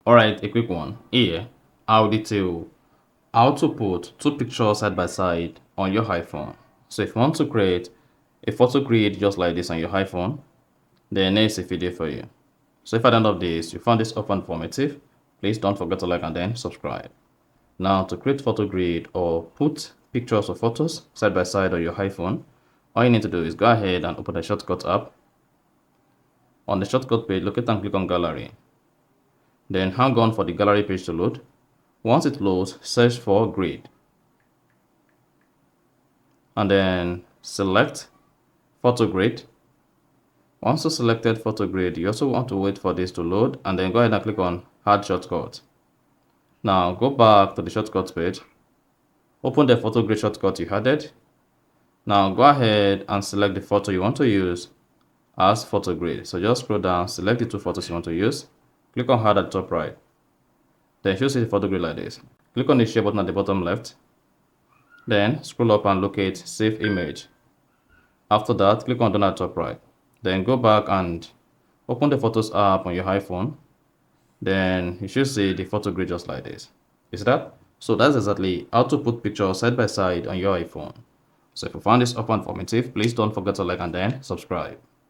Alright, a quick one. Here, I'll detail how to put two pictures side by side on your iPhone. So if you want to create a photo grid just like this on your iPhone, then there's a video for you. So if at the end of this, you found this often informative, please don't forget to like and then subscribe. Now to create photo grid or put pictures or photos side by side on your iPhone, all you need to do is go ahead and open the shortcut app. On the shortcut page, locate and click on gallery. Then hang on for the gallery page to load. Once it loads, search for grid. And then select photo grid. Once you selected photo grid, you also want to wait for this to load and then go ahead and click on add shortcut. Now go back to the shortcut page. Open the photo grid shortcut you added. Now go ahead and select the photo you want to use as photo grid. So just scroll down, select the two photos you want to use. Click on add at the top right. Then you'll see the photo grid like this. Click on the share button at the bottom left. Then scroll up and locate save image. After that, click on done at the top right. Then go back and open the Photos app on your iPhone. Then you should see the photo grid just like this. Is that? So that's exactly how to put pictures side by side on your iPhone. So if you found this offer informative, please don't forget to like and then subscribe.